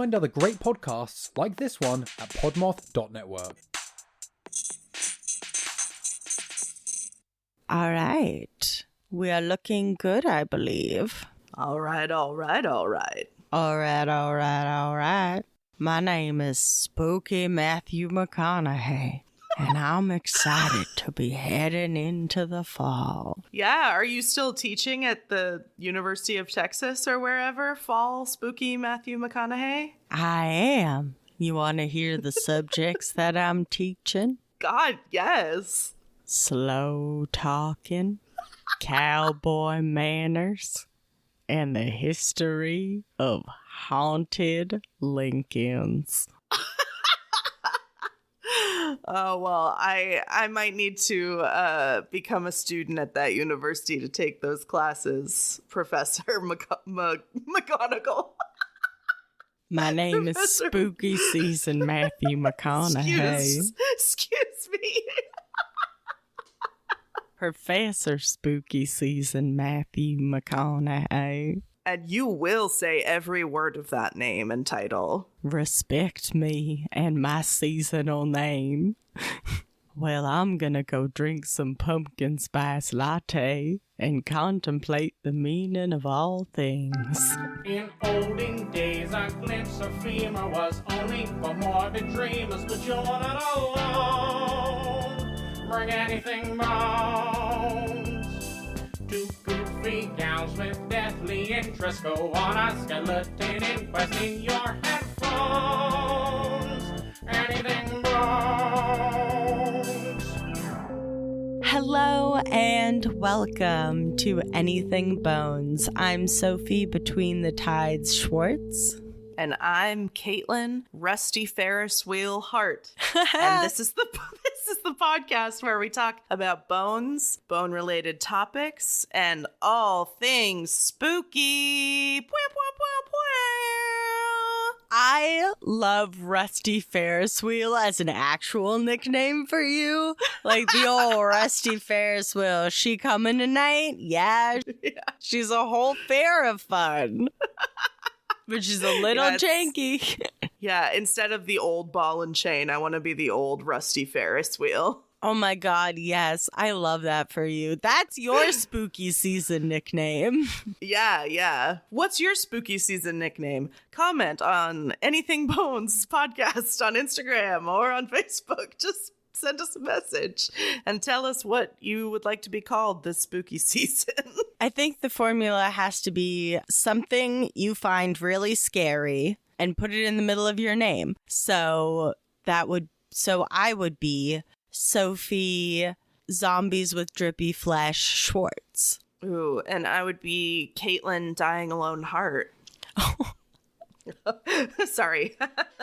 find other great podcasts like this one at podmoth.network. All right. We are looking good, I believe. All right. All right. My name is Spooky Matthew McConaughey, and I'm excited to be heading into the fall. Yeah, are you still teaching at the University of Texas or wherever, fall Spooky Matthew McConaughey? I am. You want to hear the subjects that I'm teaching? God, yes. Slow talking, cowboy manners, and the history of haunted Lincolns. Oh, well, I might need to become a student at that university to take those classes, Professor McGonagall. My name is Spooky Season Matthew McConaughey. Excuse me. Professor Spooky Season Matthew McConaughey. And you will say every word of that name and title. Respect me and my seasonal name. Well, I'm gonna go drink some pumpkin spice latte and contemplate the meaning of all things. In olden days, a glimpse of femur was only for morbid dreamers, but you're not alone. Bring anything bones. Two goofy gals with deathly interest go on a skeleton inquest in your headphones. Anything bones. Hello and welcome to Anything Bones. I'm Sophie Between the Tides Schwartz. And I'm Katelyn Rusty Ferris Wheel Hart. And this is the podcast where we talk about bones, bone-related topics, and all things spooky. I love Rusty Ferris Wheel as an actual nickname for you. Like the old Rusty Ferris Wheel. She coming tonight? Yeah. She's a whole fair of fun. But she's a little janky. Yeah, instead of the old ball and chain, I want to be the old Rusty Ferris Wheel. Oh my God, yes. I love that for you. That's your spooky season nickname. Yeah. What's your spooky season nickname? Comment on Anything Bones podcast on Instagram or on Facebook. Just send us a message and tell us what you would like to be called this spooky season. I think the formula has to be something you find really scary and put it in the middle of your name. So I would be Sophie Zombies with Drippy Flesh Schwartz. Ooh, and I would be Katelyn Dying Alone Heart. Sorry.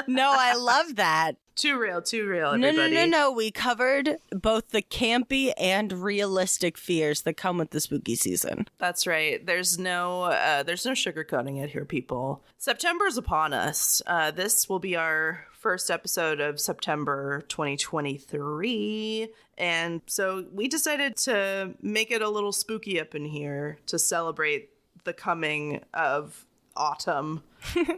No, I love that. Too real, everybody. No. We covered both the campy and realistic fears that come with the spooky season. That's right. There's no sugarcoating it here, people. September's upon us. This will be our first episode of September 2023. And so we decided to make it a little spooky up in here to celebrate the coming of autumn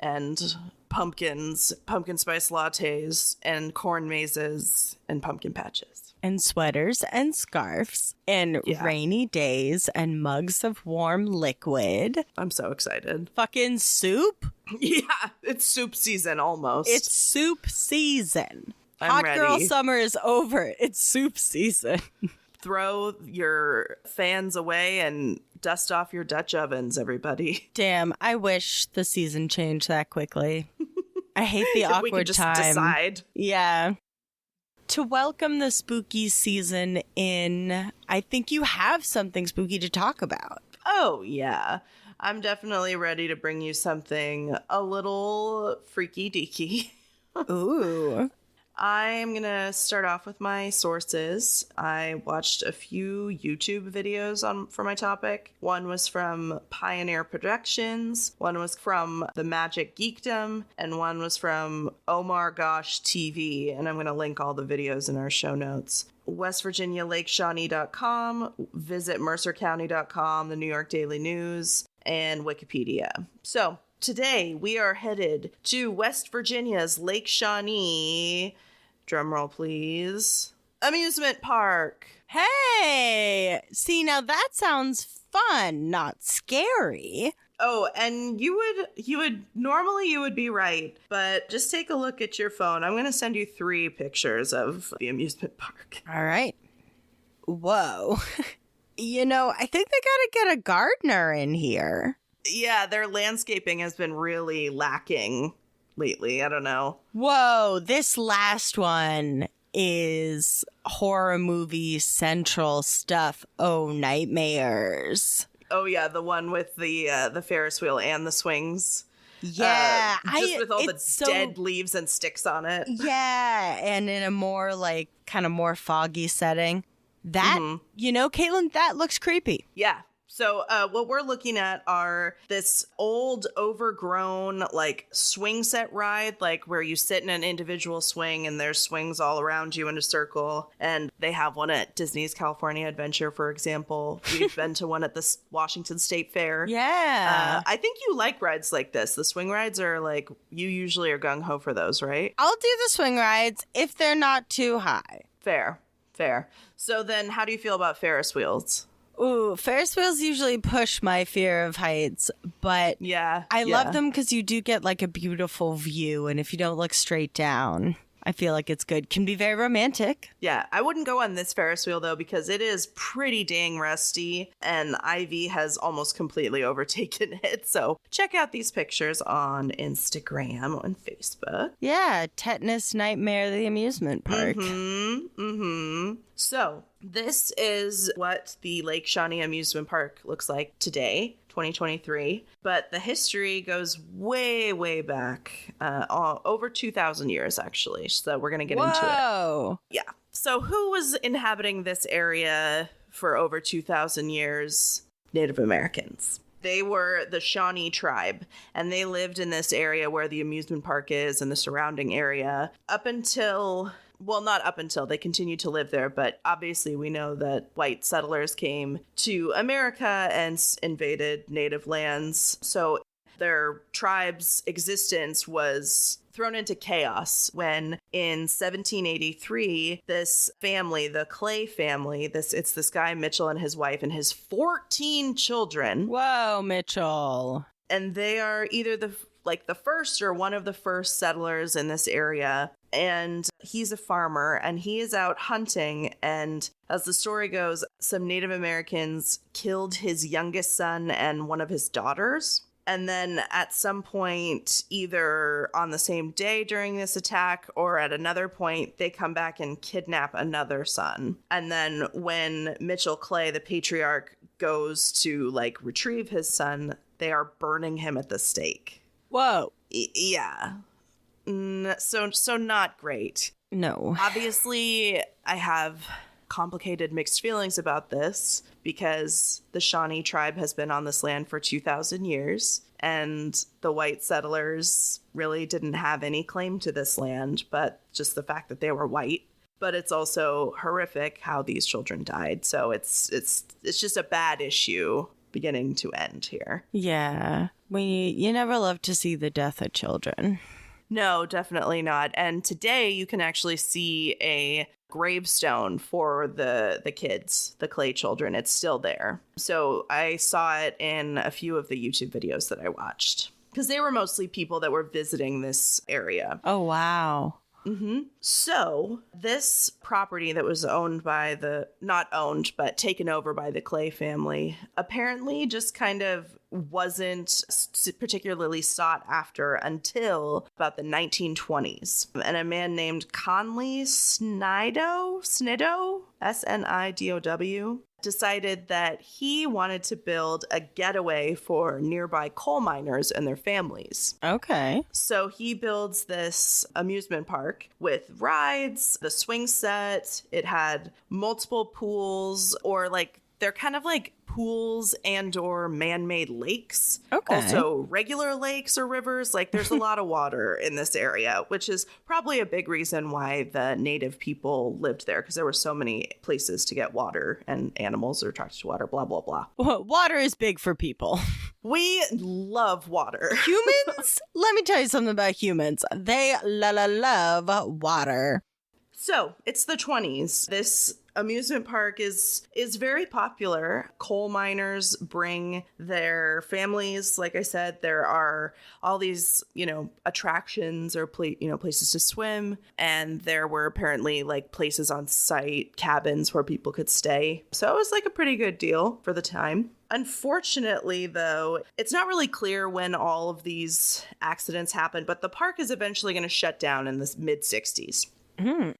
and pumpkins, pumpkin spice lattes, and corn mazes, and pumpkin patches. And sweaters and scarves, and rainy days, and mugs of warm liquid. I'm so excited. Fucking soup? Yeah, it's soup season almost. It's soup season. I'm Hot ready. girl summer is over. It's soup season. Throw your fans away and dust off your Dutch ovens, everybody. Damn, I wish the season changed that quickly. I hate the awkward we could just time. Decide. Yeah. To welcome the spooky season in, I think you have something spooky to talk about. Oh, yeah. I'm definitely ready to bring you something a little freaky deaky. Ooh. I'm going to start off with my sources. I watched a few YouTube videos for my topic. One was from Pioneer Productions, one was from The Magic Geekdom, and one was from Omar Gosh TV. And I'm going to link all the videos in our show notes. West Virginia, LakeShawnee.com, visit MercerCounty.com, the New York Daily News, and Wikipedia. So today we are headed to West Virginia's Lake Shawnee, drumroll please, amusement park. Hey, see, now that sounds fun, not scary. Oh, and you would normally be right, but just take a look at your phone. I'm going to send you 3 pictures of the amusement park. All right. Whoa. I think they gotta get a gardener in here. Yeah, their landscaping has been really lacking lately. I don't know. Whoa, this last one is horror movie central stuff. Oh, nightmares. Oh yeah, the one with the Ferris wheel and the swings. Yeah, just with all the dead leaves and sticks on it. Yeah, and in a more kind of more foggy setting. That, Katelyn, that looks creepy. Yeah. So what we're looking at are this old, overgrown, swing set ride, where you sit in an individual swing and there's swings all around you in a circle. And they have one at Disney's California Adventure, for example. We've been to one at the Washington State Fair. Yeah. I think you like rides like this. The swing rides are you usually are gung-ho for those, right? I'll do the swing rides if they're not too high. Fair. So then how do you feel about Ferris wheels? Ooh, Ferris wheels usually push my fear of heights, but I love them because you do get a beautiful view, and if you don't look straight down, I feel like it's good. Can be very romantic. Yeah, I wouldn't go on this Ferris wheel, though, because it is pretty dang rusty, and Ivy has almost completely overtaken it. So check out these pictures on Instagram and Facebook. Yeah, Tetanus Nightmare, the amusement park. So this is what the Lake Shawnee Amusement Park looks like today, 2023. But the history goes way, way back, over 2,000 years, actually. So we're going to get into it. Whoa! Yeah. So who was inhabiting this area for over 2,000 years? Native Americans. They were the Shawnee tribe, and they lived in this area where the amusement park is and the surrounding area up until... Well, not up until they continued to live there, but obviously we know that white settlers came to America and invaded native lands. So their tribe's existence was thrown into chaos when in 1783, this family, the Clay family, it's this guy Mitchell and his wife and his 14 children. Whoa, Mitchell. And they are either the first or one of the first settlers in this area. And he's a farmer and he is out hunting. And as the story goes, some Native Americans killed his youngest son and one of his daughters. And then at some point, either on the same day during this attack or at another point, they come back and kidnap another son. And then when Mitchell Clay, the patriarch, goes to retrieve his son, they are burning him at the stake. Whoa. Yeah. So not great. No. Obviously, I have complicated mixed feelings about this because the Shawnee tribe has been on this land for 2,000 years and the white settlers really didn't have any claim to this land, but just the fact that they were white. But it's also horrific how these children died. So it's just a bad issue beginning to end here. Yeah. You never love to see the death of children. No, definitely not. And today you can actually see a gravestone for the kids, the Clay children. It's still there. So I saw it in a few of the YouTube videos that I watched because they were mostly people that were visiting this area. Oh, wow. Mm-hmm. So this property that was owned by not owned, but taken over by the Clay family, apparently just kind of wasn't particularly sought after until about the 1920s. And a man named Conley Snidow, Snidow, decided that he wanted to build a getaway for nearby coal miners and their families. Okay. So he builds this amusement park with rides, the swing set. It had multiple pools, or They're kind of like pools and or man-made lakes. Okay. Also regular lakes or rivers. Like there's a lot of water in this area, which is probably a big reason why the native people lived there, because there were so many places to get water and animals are attracted to water, blah, blah, blah. Well, water is big for people. We love water. Humans? Let me tell you something about humans. They love water. So it's the 20s. This amusement park is very popular. Coal miners bring their families. Like I said, there are all these, attractions or places to swim. And there were apparently like places on site, cabins where people could stay. So it was like a pretty good deal for the time. Unfortunately, though, it's not really clear when all of these accidents happened, but the park is eventually going to shut down in the mid-60s.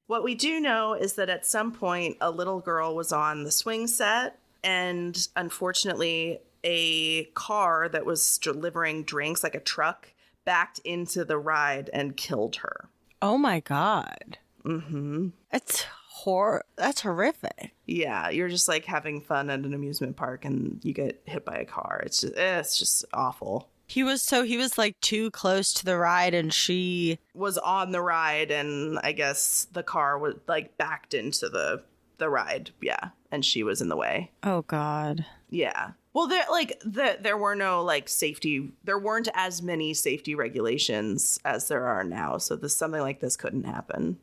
What we do know is that at some point, a little girl was on the swing set, and unfortunately, a car that was delivering drinks, like a truck, backed into the ride and killed her. Oh my God. Mm-hmm. That's horrific. Yeah, you're just like having fun at an amusement park and you get hit by a car. It's just awful. He was like too close to the ride, and she was on the ride, and I guess the car was like backed into the ride. Yeah, and she was in the way. Oh God. Yeah. Well, there were no like safety. There weren't as many safety regulations as there are now, so something like this couldn't happen.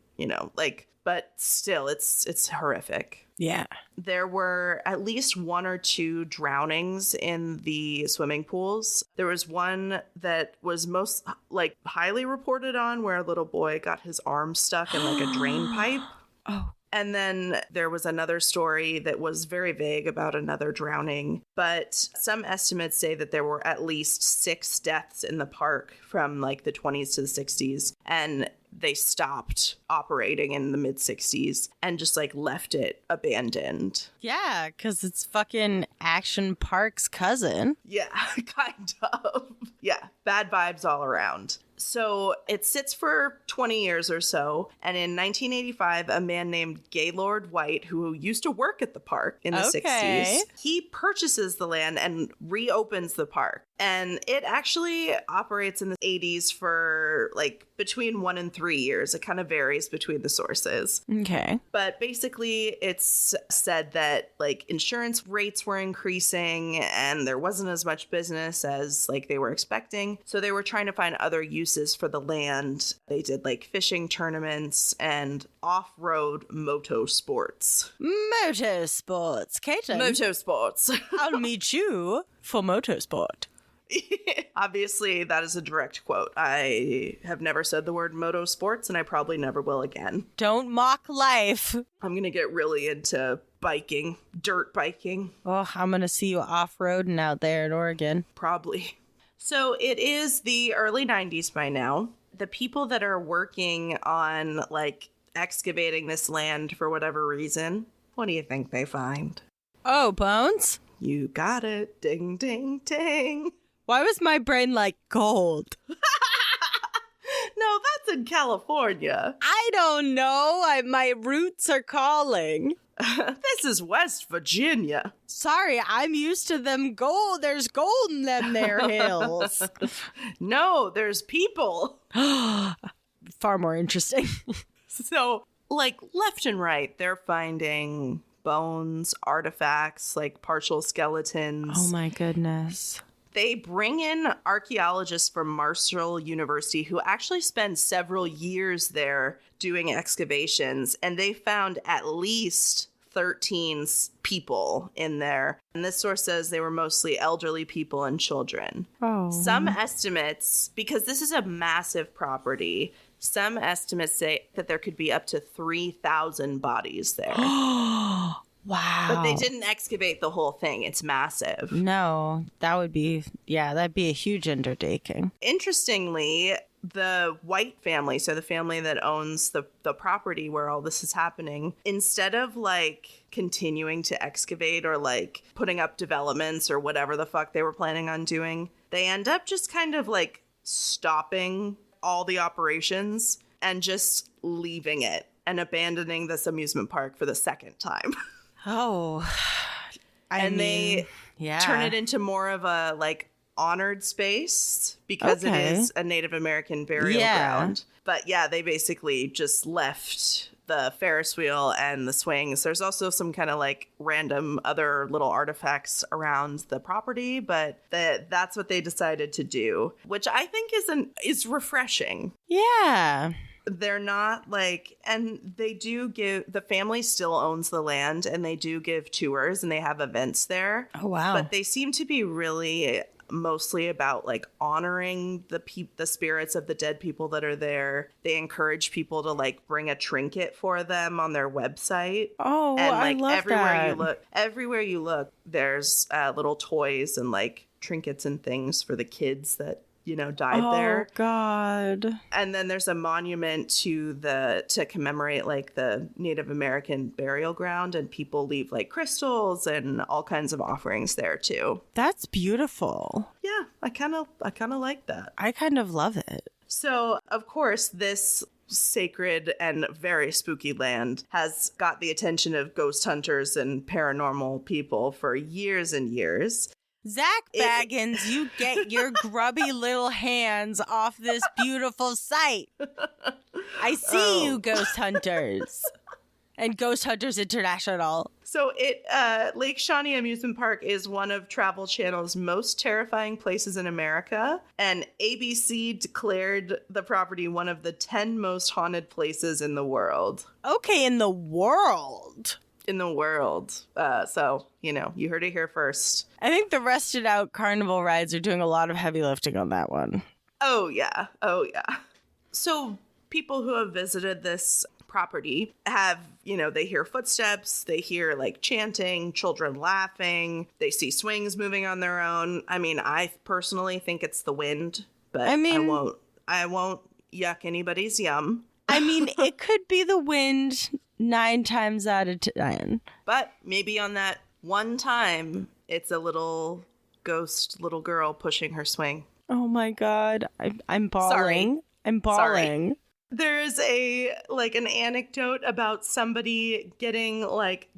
But still, it's horrific. Yeah. There were at least 1 or 2 drownings in the swimming pools. There was one that was most like highly reported on, where a little boy got his arm stuck in like a drain pipe. Oh. And then there was another story that was very vague about another drowning. But some estimates say that there were at least 6 deaths in the park from like the 20s to the 60s. And they stopped operating in the mid-60s and just like left it abandoned. Yeah, because it's fucking Action Park's cousin. Yeah, kind of. Yeah, bad vibes all around. So it sits for 20 years or so. And in 1985, a man named Gaylord White, who used to work at the park in the 60s, he purchases the land and reopens the park. And it actually operates in the 80s for like between 1 and 3 years. It kind of varies between the sources. Okay. But basically, it's said that like insurance rates were increasing and there wasn't as much business as like they were expecting. So they were trying to find other uses for the land. They did like fishing tournaments and off-road motorsports. Motorsports. Katelyn. Motorsports. I'll meet you for motorsport. Obviously, that is a direct quote. I have never said the word motorsports, and I probably never will again. Don't mock life. I'm going to get really into biking, dirt biking. Oh, I'm going to see you off-roading out there in Oregon. Probably. So it is the early 90s by now. The people that are working on, like, excavating this land for whatever reason, what do you think they find? Oh, bones? You got it. Ding, ding, ding. Why was my brain like gold? No, that's in California. I don't know. My roots are calling. This is West Virginia. Sorry, I'm used to them gold. There's gold in them there hills. No, there's people. Far more interesting. So, like, left and right, they're finding bones, artifacts, like partial skeletons. Oh my goodness. They bring in archaeologists from Marshall University who actually spend several years there doing excavations, and they found at least 13 people in there. And this source says they were mostly elderly people and children. Oh. Some estimates, because this is a massive property, some estimates say that there could be up to 3,000 bodies there. Wow. But they didn't excavate the whole thing. It's massive. No, that'd be a huge undertaking. Interestingly, the White family, so the family that owns the property where all this is happening, instead of like continuing to excavate or like putting up developments or whatever the fuck they were planning on doing, they end up just kind of like stopping all the operations and just leaving it and abandoning this amusement park for the second time. Oh, They turn it into more of a like honored space because it is a Native American burial ground. But yeah, they basically just left the Ferris wheel and the swings. There's also some kind of like random other little artifacts around the property, but that's what they decided to do, which I think is refreshing. Yeah. They're not like, and they do give, the family still owns the land and they do give tours and they have events there. Oh, wow. But they seem to be really mostly about like honoring the spirits of the dead people that are there. They encourage people to like bring a trinket for them on their website. Oh, and like I love everywhere you look, there's little toys and like trinkets and things for the kids that died there. Oh God. And then there's a monument to commemorate like the Native American burial ground, and people leave like crystals and all kinds of offerings there too. That's beautiful. Yeah, I kind of like that. I kind of love it. So, of course, this sacred and very spooky land has got the attention of ghost hunters and paranormal people for years and years. Zach Baggins, you get your grubby little hands off this beautiful site. I see you, Ghost Hunters. And Ghost Hunters International. So Lake Shawnee Amusement Park is one of Travel Channel's most terrifying places in America. And ABC declared the property one of the 10 most haunted places in the world. Okay, in the world. In the world. So, you heard it here first. I think the Rested Out Carnival rides are doing a lot of heavy lifting on that one. Oh, yeah. So people who have visited this property have, they hear footsteps, they hear like chanting, children laughing, they see swings moving on their own. I mean, I personally think it's the wind, but I won't yuck anybody's yum. I mean, it could be the wind 9 times out of 10. But maybe on that one time, it's a little ghost little girl pushing her swing. Oh my God. I'm bawling. Sorry. I'm bawling. Sorry. There's an anecdote about somebody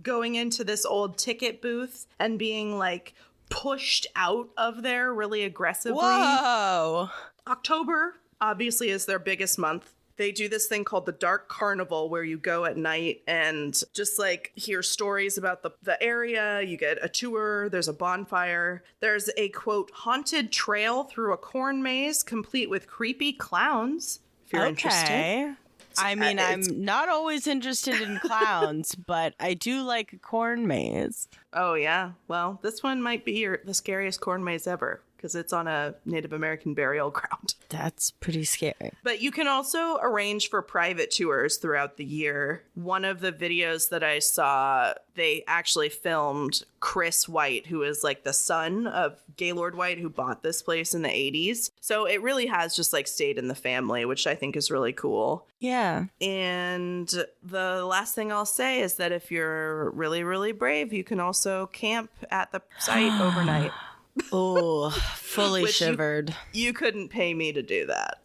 going into this old ticket booth and being like pushed out of there really aggressively. Whoa. October obviously is their biggest month. They do this thing called the Dark Carnival where you go at night and just like hear stories about the area. You get a tour. There's a bonfire. There's a, quote, haunted trail through a corn maze complete with creepy clowns. If you're interested. I mean, I'm not always interested in clowns, but I do like a corn maze. Oh, yeah. Well, this one might be the scariest corn maze ever, because it's on a Native American burial ground. That's pretty scary. But you can also arrange for private tours throughout the year. One of the videos that I saw, they actually filmed Chris White, who is like the son of Gaylord White, who bought this place in the 80s. So it really has just like stayed in the family, which I think is really cool. Yeah. And the last thing I'll say is that if you're really, really brave, you can also camp at the site overnight. Oh, fully shivered. You couldn't pay me to do that.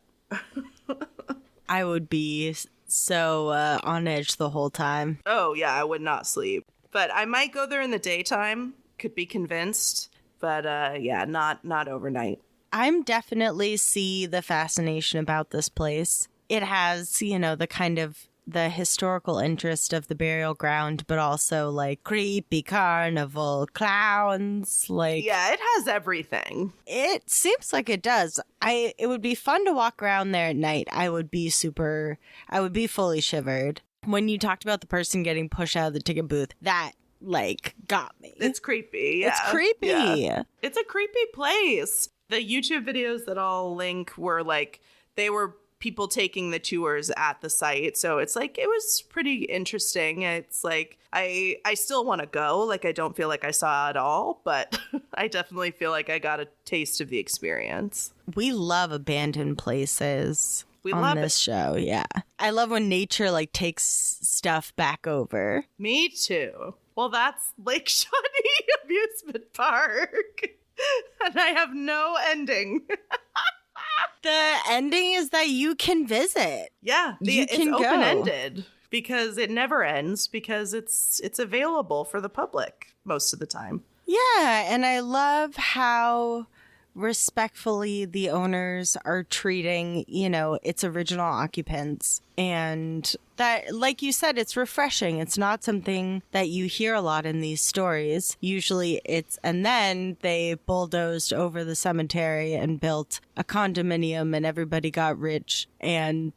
I would be so on edge the whole time. Oh, yeah, I would not sleep. But I might go there in the daytime. Could be convinced. But yeah, not overnight. I'm definitely see the fascination about this place. It has, the kind of the historical interest of the burial ground, but also like creepy carnival clowns. Yeah, it has everything. It seems like it does. It would be fun to walk around there at night. I would be fully shivered. When you talked about the person getting pushed out of the ticket booth, that got me. It's creepy. Yeah. It's creepy. Yeah. It's a creepy place. The YouTube videos that I'll link were they were people taking the tours at the site. So it's it was pretty interesting. It's I still want to go. I don't feel like I saw it all, but I definitely feel like I got a taste of the experience. We love abandoned places. We on love this show. Yeah. I love when nature takes stuff back over. Me too. Well, that's Lake Shawnee Amusement Park. And I have no ending. The ending is that you can visit. Yeah, it's open-ended because it never ends because it's available for the public most of the time. Yeah, and I love how respectfully the owners are treating, its original occupants. And that, like you said, it's refreshing. It's not something that you hear a lot in these stories. Usually and then they bulldozed over the cemetery and built a condominium and everybody got rich and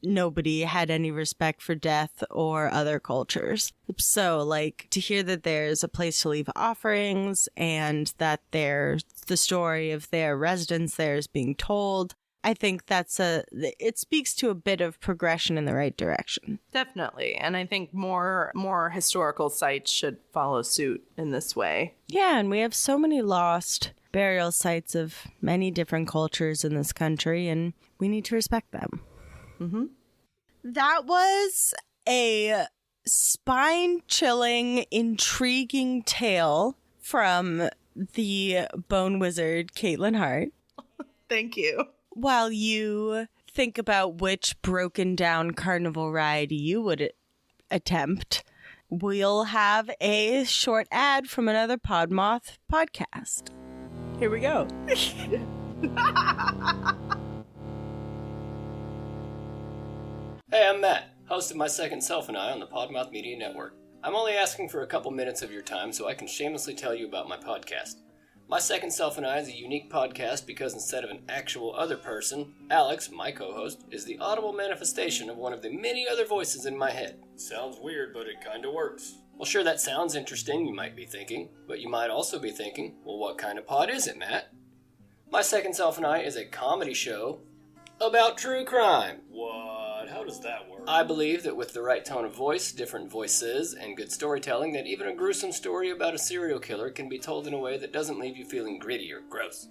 nobody had any respect for death or other cultures. So, to hear that there's a place to leave offerings and that the story of their residents there is being told, I think it speaks to a bit of progression in the right direction. Definitely. And I think more historical sites should follow suit in this way. Yeah, and we have so many lost burial sites of many different cultures in this country, and we need to respect them. Mm-hmm. That was a spine-chilling, intriguing tale from the Bone Wizard, Caitlin Hart. Thank you. While you think about which broken down carnival ride you would attempt, we'll have a short ad from another Podmoth podcast. Here we go. Hey, I'm Matt, host of My Second Self and I on the Podmouth Media Network. I'm only asking for a couple minutes of your time so I can shamelessly tell you about my podcast. My Second Self and I is a unique podcast because instead of an actual other person, Alex, my co-host, is the audible manifestation of one of the many other voices in my head. Sounds weird, but it kinda works. Well, sure, that sounds interesting, you might be thinking, but you might also be thinking, well, what kind of pod is it, Matt? My Second Self and I is a comedy show about true crime. What? How does that work? I believe that with the right tone of voice, different voices, and good storytelling, that even a gruesome story about a serial killer can be told in a way that doesn't leave you feeling gritty or gross.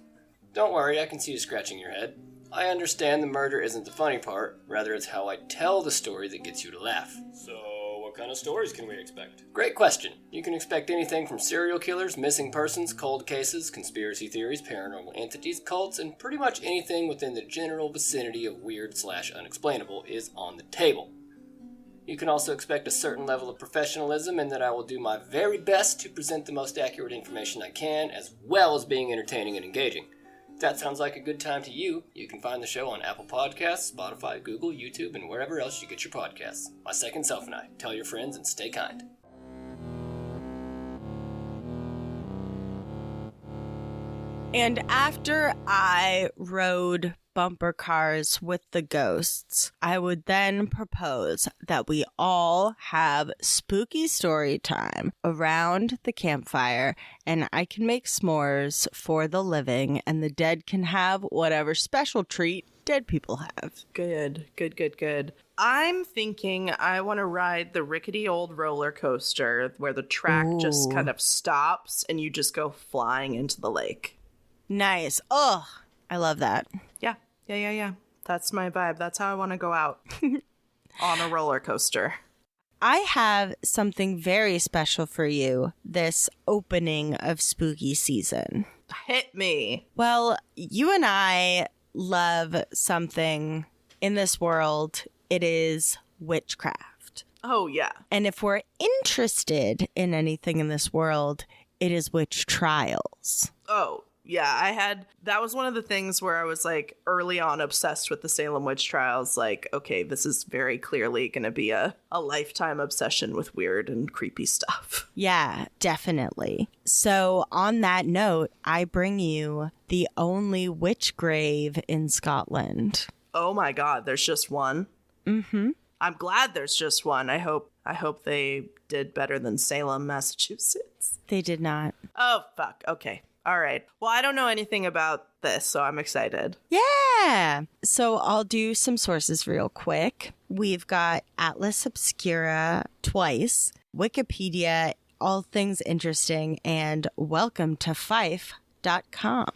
Don't worry, I can see you scratching your head. I understand the murder isn't the funny part, rather it's how I tell the story that gets you to laugh. So, what kind of stories can we expect? Great question. You can expect anything from serial killers, missing persons, cold cases, conspiracy theories, paranormal entities, cults, and pretty much anything within the general vicinity of weird/unexplainable is on the table. You can also expect a certain level of professionalism in that I will do my very best to present the most accurate information I can, as well as being entertaining and engaging. If that sounds like a good time to you, you can find the show on Apple Podcasts, Spotify, Google, YouTube, and wherever else you get your podcasts. My Second Self and I. Tell your friends and stay kind. And after I rode bumper cars with the ghosts, I would then propose that we all have spooky story time around the campfire, and I can make s'mores for the living, and the dead can have whatever special treat dead people have. Good. I'm thinking I want to ride the rickety old roller coaster where the track just kind of stops and you just go flying into the lake. Nice. Oh, I love that. Yeah. That's my vibe. That's how I want to go out on a roller coaster. I have something very special for you this opening of spooky season. Hit me. Well, you and I love something in this world. It is witchcraft. Oh, yeah. And if we're interested in anything in this world, it is witch trials. Oh, yeah, that was one of the things where I was like early on obsessed with the Salem witch trials. Like, okay, this is very clearly going to be a lifetime obsession with weird and creepy stuff. Yeah, definitely. So on that note, I bring you the only witch grave in Scotland. Oh my God, there's just one? Mm-hmm. I'm glad there's just one. I hope they did better than Salem, Massachusetts. They did not. Oh, fuck. Okay. All right. Well, I don't know anything about this, so I'm excited. Yeah. So I'll do some sources real quick. We've got Atlas Obscura twice, Wikipedia, All Things Interesting, and welcome to Fife.com.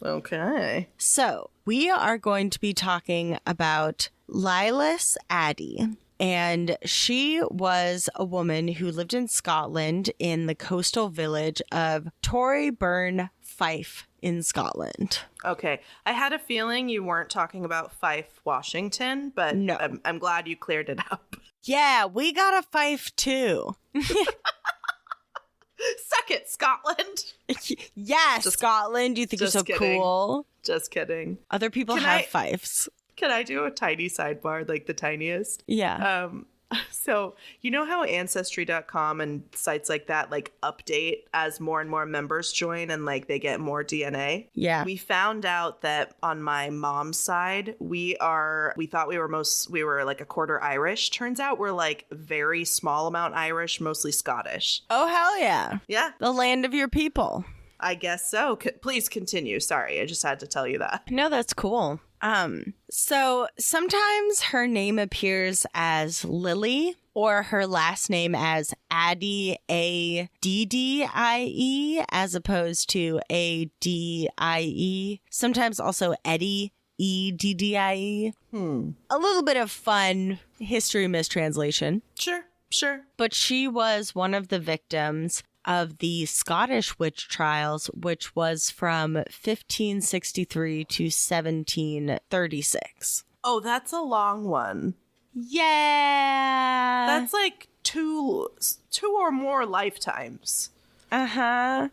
Okay. So we are going to be talking about Lilias Adie. And she was a woman who lived in Scotland in the coastal village of Torryburn, Fife in Scotland. Okay. I had a feeling you weren't talking about Fife, Washington, but no. I'm glad you cleared it up. Yeah, we got a Fife too. Suck it, Scotland. Yes, Scotland. You think you're just so kidding. cool? Just kidding. Other people Can have I- fiefs. Can I do a tiny sidebar, like the tiniest? Yeah. So you know how Ancestry.com and sites like that like update as more and more members join and like they get more DNA? Yeah. We found out that on my mom's side, we thought we were like a quarter Irish. Turns out we're like very small amount Irish, mostly Scottish. Oh, hell yeah. Yeah, The land of your people. I guess so. Please continue. Sorry, I just had to tell you that. No, that's cool. So sometimes her name appears as Lily or her last name as Adie, Addie, as opposed to Adie. Sometimes also Eddie, Eddie. A little bit of fun history mistranslation. Sure. But she was one of the victims of the Scottish witch trials, which was from 1563 to 1736. Oh, that's a long one. Yeah. That's like two or more lifetimes. Uh-huh.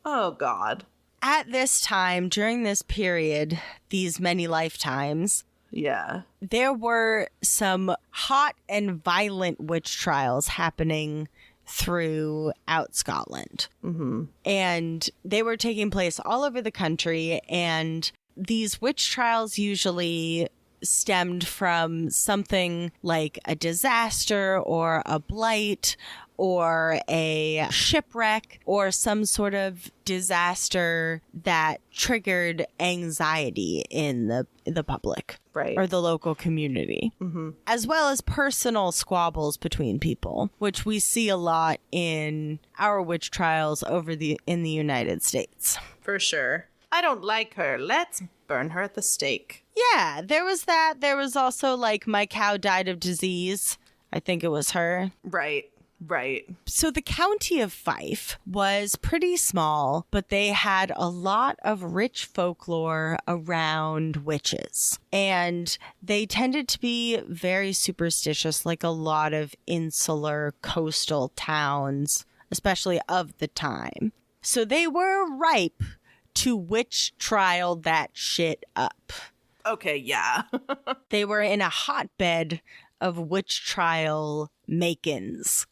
Oh, God. At this time, during this period, these many lifetimes, Yeah. there were some hot and violent witch trials happening throughout Scotland. Mm-hmm. And they were taking place all over the country. And these witch trials usually stemmed from something like a disaster or a blight or a shipwreck or some sort of disaster that triggered anxiety in the public. Right. Or the local community, as well as personal squabbles between people, which we see a lot in our witch trials in the United States. For sure. I don't like her. Let's burn her at the stake. Yeah, there was that. There was also like my cow died of disease. I think it was her. Right. So the county of Fife was pretty small, but they had a lot of rich folklore around witches. And they tended to be very superstitious, like a lot of insular coastal towns, especially of the time. So they were ripe to witch trial that shit up. Okay, yeah. They were in a hotbed of witch trial makins.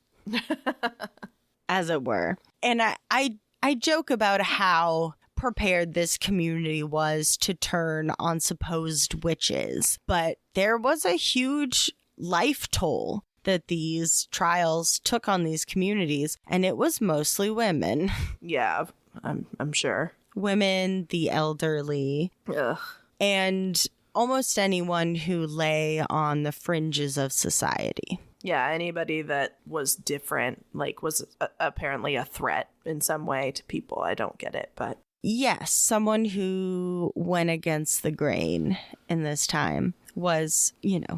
As it were. And I joke about how prepared this community was to turn on supposed witches, but there was a huge life toll that these trials took on these communities, and it was mostly women. Yeah, I'm sure. Women, the elderly, Ugh. and almost anyone who lay on the fringes of society. Yeah, anybody that was different, like was apparently a threat in some way to people. I don't get it, but yes, someone who went against the grain in this time was,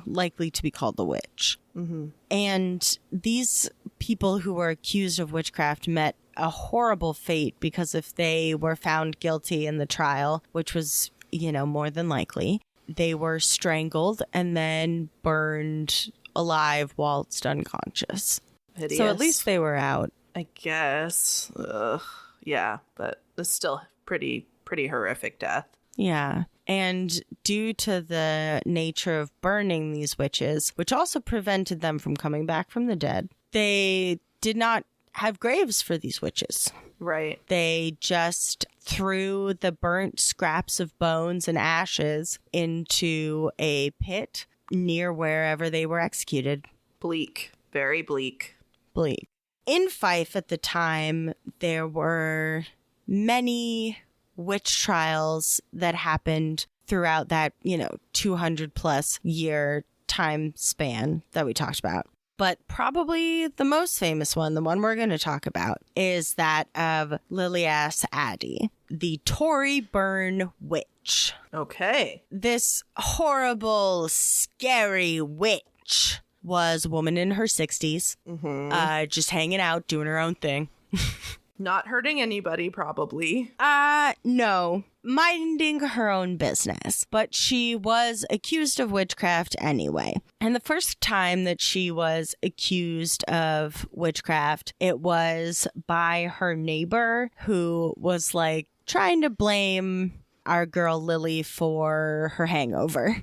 likely to be called the witch. Mm-hmm. And these people who were accused of witchcraft met a horrible fate because if they were found guilty in the trial, which was, more than likely, they were strangled and then burned alive whilst unconscious. hideous. So at least they were out. I guess. Ugh. Yeah, but it's still pretty horrific death. Yeah. And due to the nature of burning these witches, which also prevented them from coming back from the dead, they did not have graves for these witches. Right. They just threw the burnt scraps of bones and ashes into a pit near wherever they were executed. Bleak. Very bleak. Bleak. In Fife at the time, there were many witch trials that happened throughout that, 200 plus year time span that we talked about. But probably the most famous one, the one we're going to talk about, is that of Lilias Adie, the Tory Burn Witch. Okay. This horrible, scary witch was a woman in her 60s, just hanging out, doing her own thing. Not hurting anybody, probably. No. Minding her own business. But she was accused of witchcraft anyway. And the first time that she was accused of witchcraft, it was by her neighbor who was like trying to blame our girl Lily for her hangover.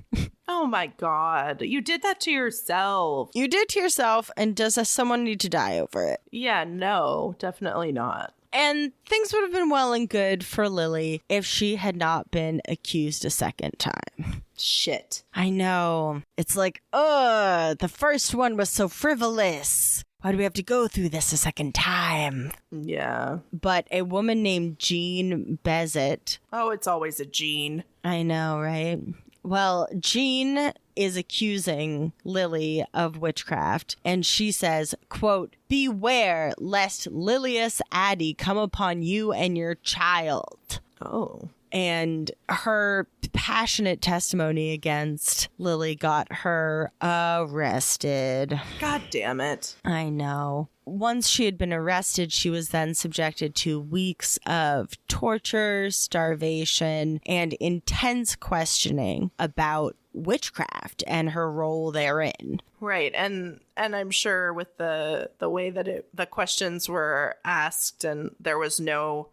Oh my God. You did that to yourself. You did to yourself, and does someone need to die over it? Yeah, no, definitely not. And things would have been well and good for Lily if she had not been accused a second time. Shit. I know. It's like, the first one was so frivolous. Why do we have to go through this a second time? Yeah. But a woman named Jean Bezet. Oh, it's always a Jean. I know, right? Well, Jean is accusing Lily of witchcraft, and she says, quote, "Beware lest Lilias Adie come upon you and your child." Oh. And her passionate testimony against Lily got her arrested. God damn it. I know. Once she had been arrested, she was then subjected to weeks of torture, starvation, and intense questioning about witchcraft and her role therein. Right. And I'm sure with the way that the questions were asked, and there was no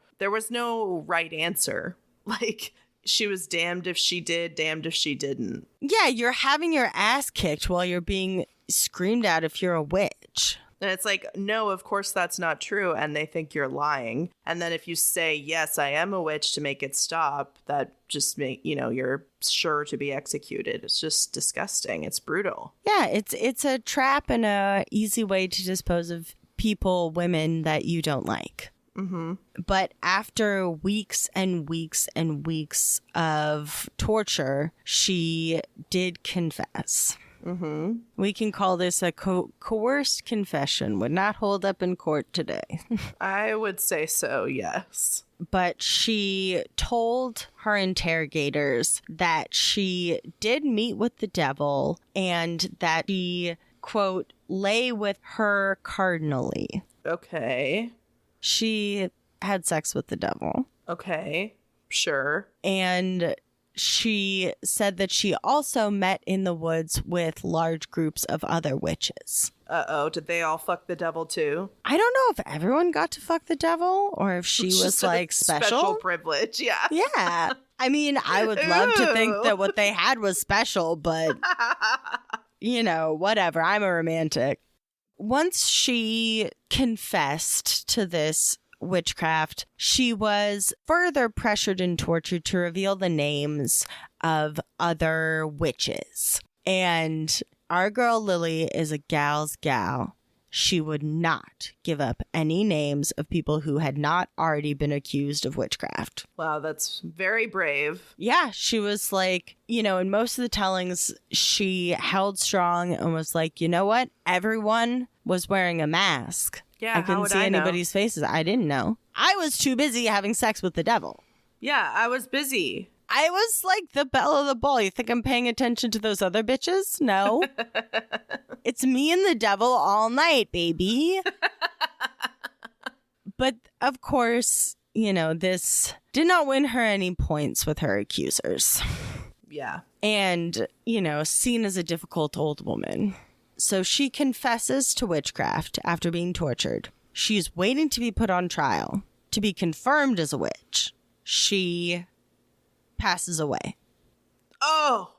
right answer. Like, she was damned if she did, damned if she didn't. Yeah, you're having your ass kicked while you're being screamed at if you're a witch. And it's like, no, of course that's not true. And they think you're lying. And then if you say, yes, I am a witch to make it stop, that just you're sure to be executed. It's just disgusting. It's brutal. Yeah, it's a trap and a easy way to dispose of people, women that you don't like. Mm-hmm. But after weeks and weeks and weeks of torture, she did confess. Mm-hmm. We can call this a coerced confession. Would not hold up in court today. I would say so, yes. But she told her interrogators that she did meet with the devil and that she, quote, lay with her cardinally. Okay. She had sex with the devil. Okay. Sure. And she said that she also met in the woods with large groups of other witches. Uh-oh, did they all fuck the devil too? I don't know if everyone got to fuck the devil or if she was Just a like special privilege, yeah. Yeah. I mean, I would love to think that what they had was special, but whatever. I'm a romantic. Once she confessed to this witchcraft, she was further pressured and tortured to reveal the names of other witches. And our girl Lily is a gal's gal. She would not give up any names of people who had not already been accused of witchcraft. Wow, that's very brave. Yeah, she was like, in most of the tellings, she held strong and was like, you know what? Everyone was wearing a mask. Yeah, I couldn't see anybody's faces. I didn't know. I was too busy having sex with the devil. Yeah, I was busy. I was like the belle of the ball. You think I'm paying attention to those other bitches? No. It's me and the devil all night, baby. But of course, this did not win her any points with her accusers. Yeah. And, seen as a difficult old woman. So she confesses to witchcraft after being tortured. She's waiting to be put on trial, to be confirmed as a witch. She passes away. Oh,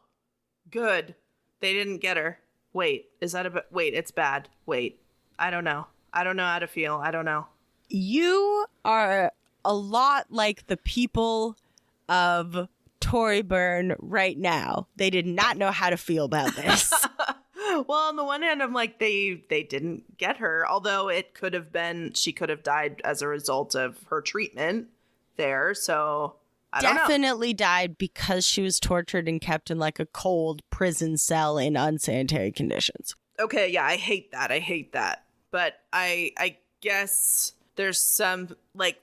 good. They didn't get her. Wait, it's bad. Wait, I don't know. I don't know how to feel. I don't know. You are a lot like the people of Toryburn right now. They did not know how to feel about this. Well, on the one hand, I'm like, they didn't get her, although it could have been, she could have died as a result of her treatment there, so I don't know. Definitely died because she was tortured and kept in like a cold prison cell in unsanitary conditions. Okay, yeah, I hate that. But I guess there's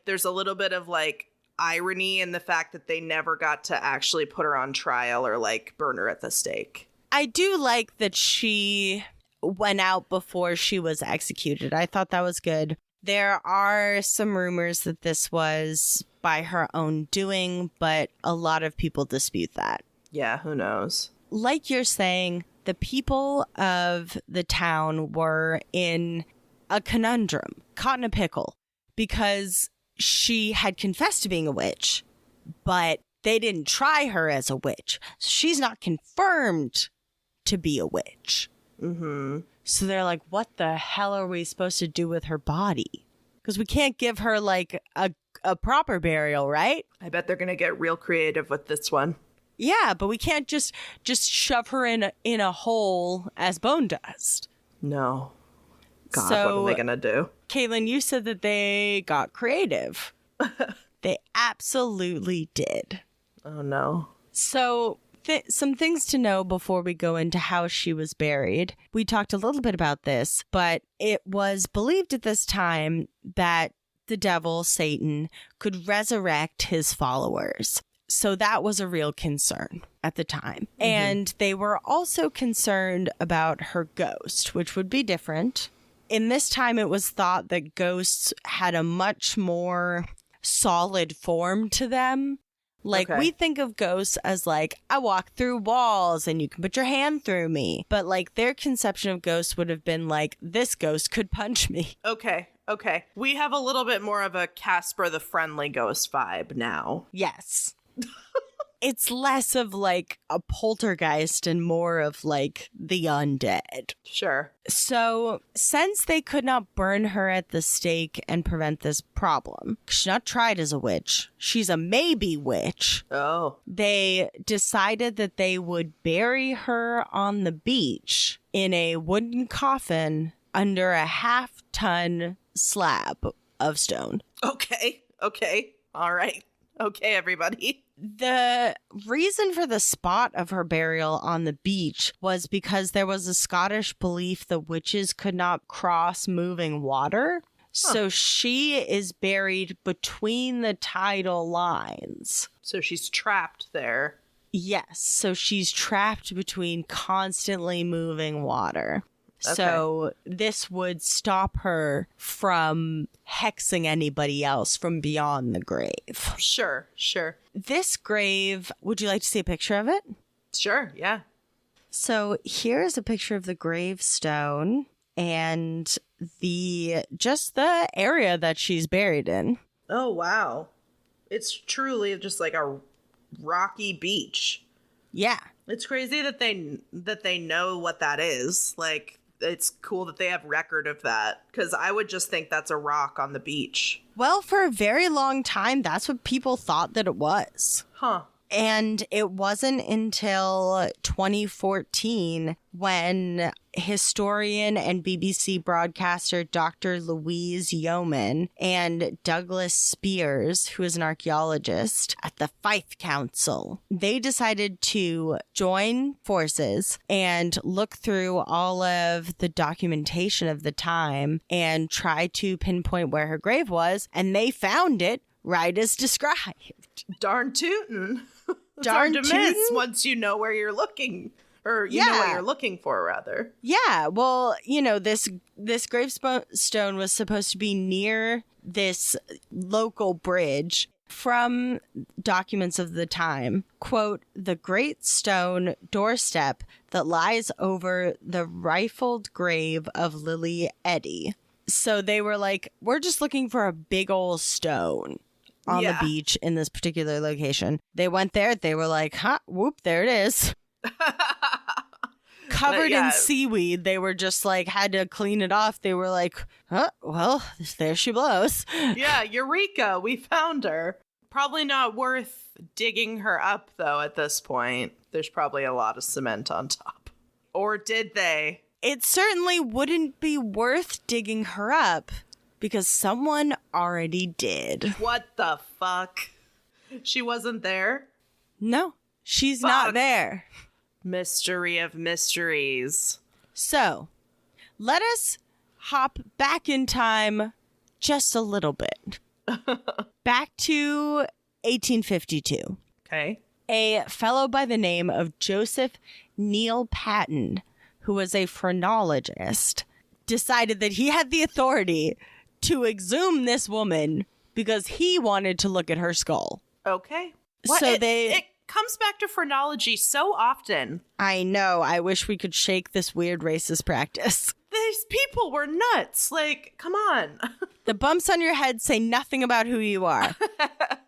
there's a little bit of like irony in the fact that they never got to actually put her on trial or like burn her at the stake. I do like that she went out before she was executed. I thought that was good. There are some rumors that this was by her own doing, but a lot of people dispute that. Yeah, who knows? Like you're saying, the people of the town were in a conundrum, caught in a pickle, because she had confessed to being a witch, but they didn't try her as a witch. So she's not confirmed to be a witch. Mm-hmm. So they're like, what the hell are we supposed to do with her body? Because we can't give her like a proper burial, right? I bet they're going to get real creative with this one. Yeah, but we can't just shove her in a hole as bone dust. No. God, So, what are they going to do? Katelyn, you said that they got creative. They absolutely did. Oh, no. So, some things to know before we go into how she was buried. We talked a little bit about this, but it was believed at this time that the devil, Satan, could resurrect his followers. So that was a real concern at the time. Mm-hmm. And they were also concerned about her ghost, which would be different. In this time, it was thought that ghosts had a much more solid form to them. Like, Okay. we think of ghosts as like, I walk through walls and you can put your hand through me. But like, their conception of ghosts would have been like, this ghost could punch me. Okay. We have a little bit more of a Casper the Friendly Ghost vibe now. Yes. It's less of like a poltergeist and more of like the undead. Sure. So, since they could not burn her at the stake and prevent this problem, she's not tried as a witch, she's a maybe witch, Oh. they decided that they would bury her on the beach in a wooden coffin under a half-ton slab of stone. Okay. All right. Okay, everybody. The reason for the spot of her burial on the beach was because there was a Scottish belief that witches could not cross moving water. So she is buried between the tidal lines. So she's trapped there. Yes. So she's trapped between constantly moving water. Okay. So this would stop her from hexing anybody else from beyond the grave. Sure. This grave, would you like to see a picture of it? Sure, yeah. So here's a picture of the gravestone and the area that she's buried in. Oh, wow. It's truly just like a rocky beach. Yeah. It's crazy that they know what that is. Like, it's cool that they have record of that, because I would just think that's a rock on the beach. Well, for a very long time, that's what people thought that it was. Huh. And it wasn't until 2014 when historian and BBC broadcaster Dr. Louise Yeoman and Douglas Spears, who is an archaeologist at the Fife Council, they decided to join forces and look through all of the documentation of the time and try to pinpoint where her grave was, and they found it right as described. Darn tootin'. It's Darn hard to miss tootin'? once you know where you're looking. Or you know what you're looking for, rather. Yeah, well, you know, this gravestone was supposed to be near this local bridge. From documents of the time, quote, the great stone doorstep that lies over the rifled grave of Lilias Adie. So they were like, we're just looking for a big old stone on the beach in this particular location. They went there. They were like, whoop, there it is. Covered in seaweed. They were just like, had to clean it off. They were like, well, there she blows. Yeah, Eureka, we found her. Probably not worth digging her up, though, at this point. There's probably a lot of cement on top. Or did they? It certainly wouldn't be worth digging her up because someone already did. What the fuck? She wasn't there? No, she's Fuck. not there. Mystery of mysteries. So, let us hop back in time just a little bit. Back to 1852. Okay. A fellow by the name of Joseph Neil Patton, who was a phrenologist, decided that he had the authority to exhume this woman because he wanted to look at her skull. Okay. So it comes back to phrenology so often. I know. I wish we could shake this weird racist practice. These people were nuts. Like, come on. The bumps on your head say nothing about who you are.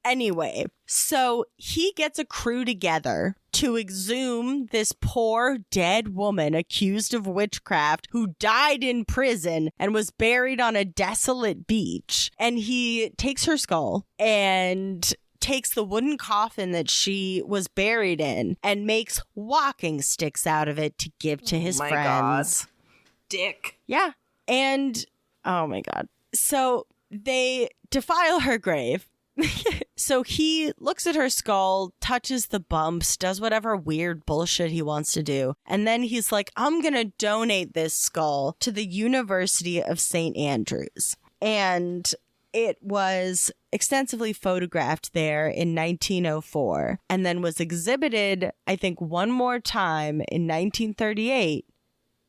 Anyway, so he gets a crew together to exhume this poor dead woman accused of witchcraft who died in prison and was buried on a desolate beach. And he takes her skull and takes the wooden coffin that she was buried in and makes walking sticks out of it to give to his friends. God. Dick. Yeah. And, oh my God. So they defile her grave. So he looks at her skull, touches the bumps, does whatever weird bullshit he wants to do. And then he's like, I'm going to donate this skull to the University of St. Andrews. And it was extensively photographed there in 1904 and then was exhibited, I think, one more time in 1938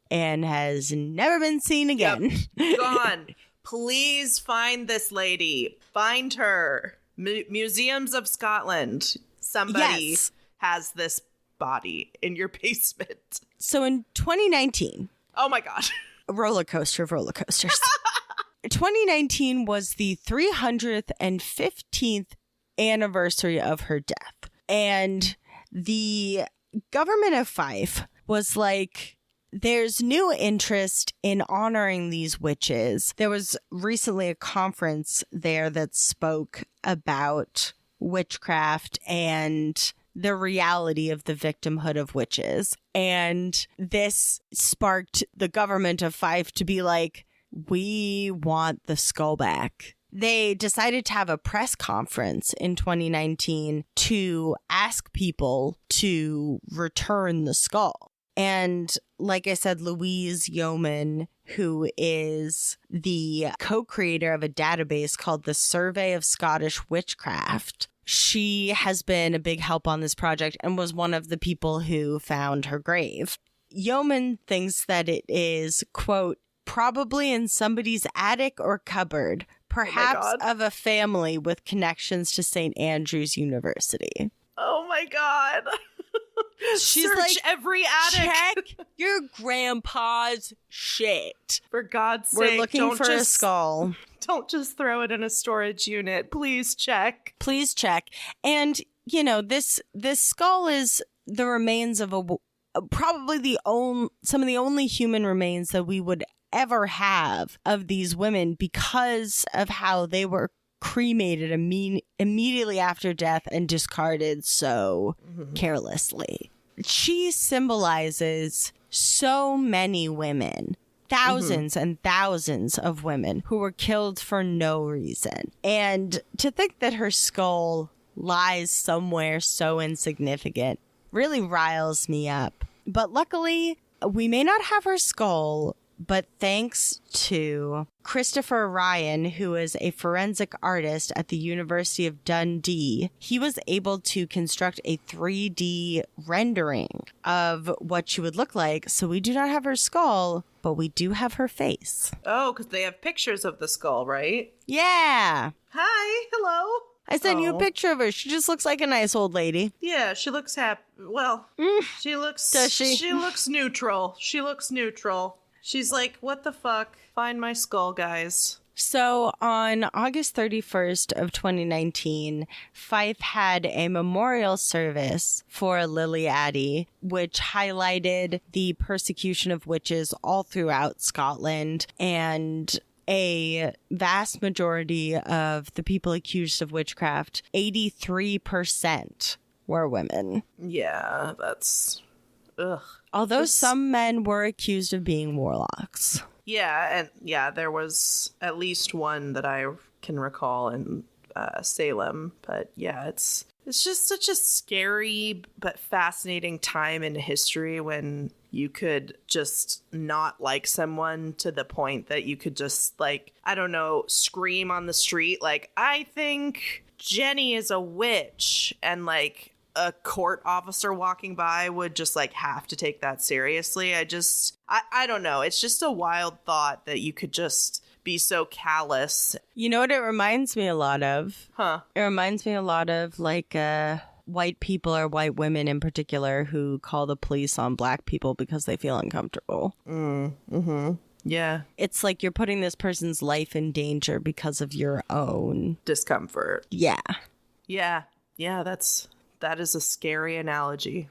and has never been seen again. Yep. Gone. Please find this lady. Find her. Museums of Scotland. Somebody has this body in your basement. So in 2019. Oh my God. A roller coaster of roller coasters. 2019 was the 315th anniversary of her death. And the government of Fife was like, there's new interest in honoring these witches. There was recently a conference there that spoke about witchcraft and the reality of the victimhood of witches. And this sparked the government of Fife to be like, we want the skull back. They decided to have a press conference in 2019 to ask people to return the skull. And like I said, Louise Yeoman, who is the co-creator of a database called the Survey of Scottish Witchcraft, she has been a big help on this project and was one of the people who found her grave. Yeoman thinks that it is, quote, probably in somebody's attic or cupboard, perhaps of a family with connections to St. Andrews University. Oh my God. She's Search like, every attic. check your grandpa's shit. For God's sake, We're looking for a skull. Don't just throw it in a storage unit. Please check. Please check. And, you know, this skull is the remains of probably some of the only human remains that we would ever have of these women because of how they were cremated immediately after death and discarded so carelessly. She symbolizes so many women, thousands and thousands of women who were killed for no reason. And to think that her skull lies somewhere so insignificant really riles me up. But luckily, we may not have her skull, but thanks to Christopher Ryan, who is a forensic artist at the University of Dundee, he was able to construct a 3D rendering of what she would look like. So we do not have her skull, but we do have her face. Oh, because they have pictures of the skull, right? Yeah. Hi. Hello. I sent you a picture of her. She just looks like a nice old lady. Yeah, she looks happy. Well, she looks... Does she? She looks neutral. She looks neutral. She's like, what the fuck? Find my skull, guys. So on August 31st of 2019, Fife had a memorial service for Lilias Adie, which highlighted the persecution of witches all throughout Scotland, and a vast majority of the people accused of witchcraft, 83%, were women. Yeah, that's... Ugh. Although some men were accused of being warlocks. Yeah, and yeah, there was at least one that I can recall in Salem. But yeah, it's just such a scary but fascinating time in history when you could just not like someone to the point that you could just, like, I don't know, scream on the street, like, I think Jenny is a witch, and like a court officer walking by would just like have to take that seriously. I don't know. It's just a wild thought that you could just be so callous. You know what it reminds me a lot of? Huh. It reminds me a lot of like white people or white women in particular who call the police on black people because they feel uncomfortable. Yeah. It's like you're putting this person's life in danger because of your own Discomfort. Yeah. Yeah. Yeah, that is a scary analogy.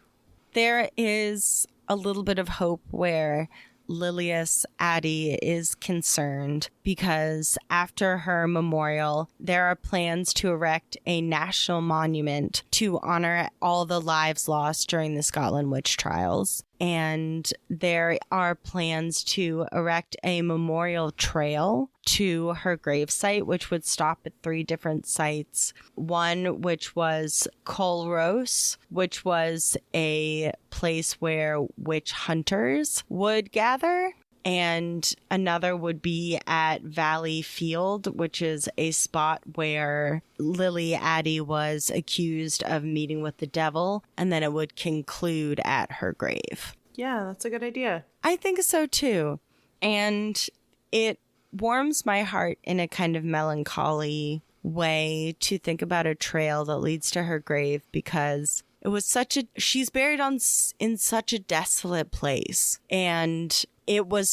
There is a little bit of hope where Lilias Adie is concerned because after her memorial, there are plans to erect a national monument to honor all the lives lost during the Scotland witch trials. And there are plans to erect a memorial trail to her gravesite, which would stop at 3 different sites. One, which was Colrose, which was a place where witch hunters would gather. And another would be at Valley Field, which is a spot where Lily Adie was accused of meeting with the devil, and then it would conclude at her grave. Yeah, that's a good idea. I think so too. And it warms my heart in a kind of melancholy way to think about a trail that leads to her grave, because it was she's buried in such a desolate place. And it was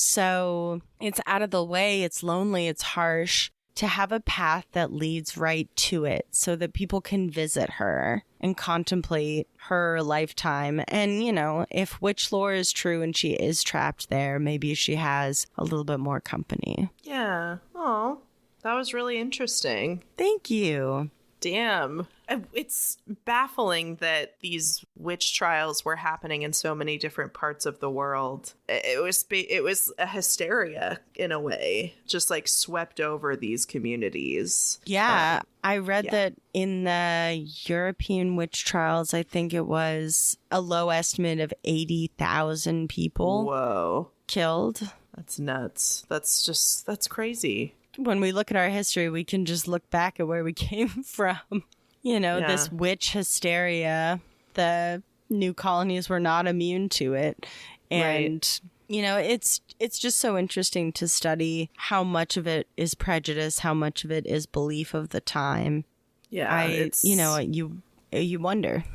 it's out of the way, it's lonely, it's harsh, to have a path that leads right to it so that people can visit her and contemplate her lifetime. And, you know, if witch lore is true and she is trapped there, maybe she has a little bit more company. Yeah. Oh, that was really interesting. Thank you. Damn. It's baffling that these witch trials were happening in so many different parts of the world. It was a hysteria in a way, just like swept over these communities. Yeah. I read that in the European witch trials, I think it was a low estimate of 80,000 people. Whoa. Killed. That's nuts. That's crazy. When we look at our history, we can just look back at where we came from. You know, this witch hysteria. The new colonies were not immune to it. And, you know, it's just so interesting to study how much of it is prejudice, how much of it is belief of the time. Yeah. You wonder.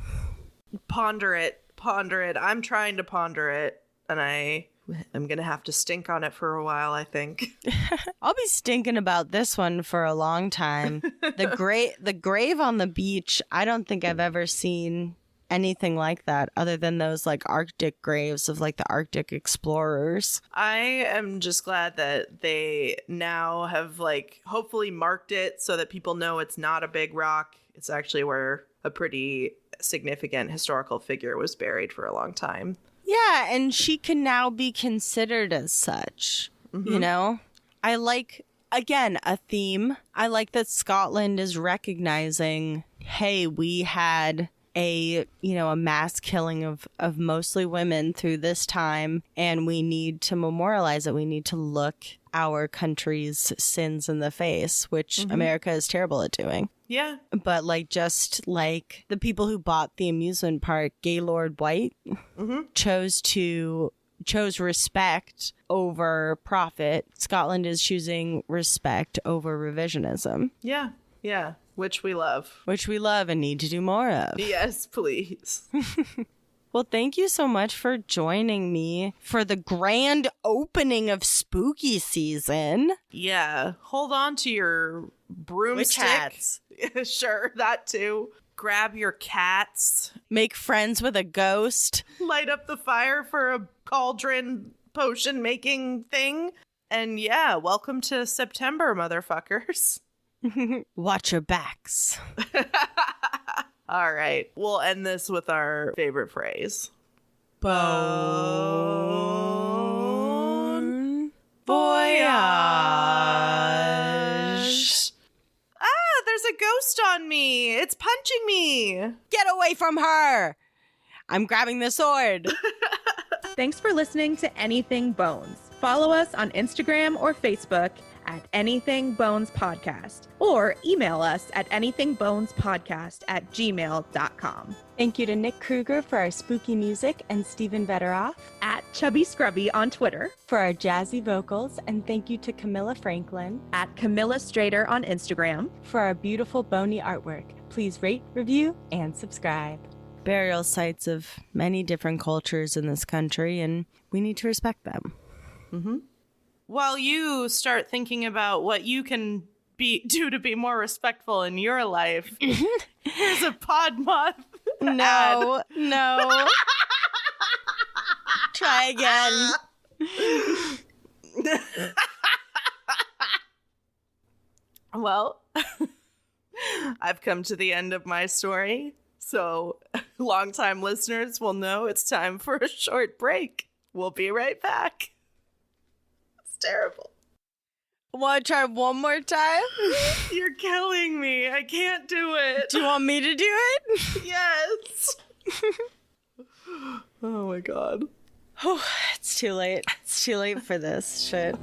Ponder it. I'm trying to ponder it, and I'm going to have to stink on it for a while, I think. I'll be stinking about this one for a long time. The grave on the beach, I don't think I've ever seen anything like that other than those like Arctic graves of like the Arctic explorers. I am just glad that they now have like hopefully marked it so that people know it's not a big rock. It's actually where a pretty significant historical figure was buried for a long time. Yeah, and she can now be considered as such, you know? I like, again, a theme. I like that Scotland is recognizing, hey, we had a mass killing of mostly women through this time, and we need to memorialize it. We need to look our country's sins in the face, which America is terrible at doing. Yeah. But like, just like the people who bought the amusement park, Gaylord White, chose respect over profit. Scotland is choosing respect over revisionism. Yeah. Yeah. Which we love. Which we love and need to do more of. Yes, please. Well, thank you so much for joining me for the grand opening of spooky season. Yeah. Hold on to your broomstick. Witch hats. Sure, that too. Grab your cats. Make friends with a ghost. Light up the fire for a cauldron potion making thing. And yeah, welcome to September, motherfuckers. Watch your backs. All right. We'll end this with our favorite phrase. Bon voyage. Ah, there's a ghost on me. It's punching me. Get away from her. I'm grabbing the sword. Thanks for listening to Anything Bones. Follow us on Instagram or Facebook at Anything Bones Podcast, or email us at anythingbonespodcast@gmail.com. Thank you to Nick Kruger for our spooky music and Stephen Vetteroff At Chubby Scrubby on Twitter, for our jazzy vocals, and thank you to Camilla Franklin at Camilla Strader on Instagram. for our beautiful bony artwork. Please rate, review, and subscribe. Burial sites of many different cultures in this country, and we need to respect them. While you start thinking about what you can do to be more respectful in your life, here's a pod moth. No. Try again. Well, I've come to the end of my story, so longtime listeners will know it's time for a short break. We'll be right back. It's terrible. Want to try one more time? You're killing me. I can't do it. Do you want me to do it? Yes. Oh my god. It's too late. It's too late for this shit.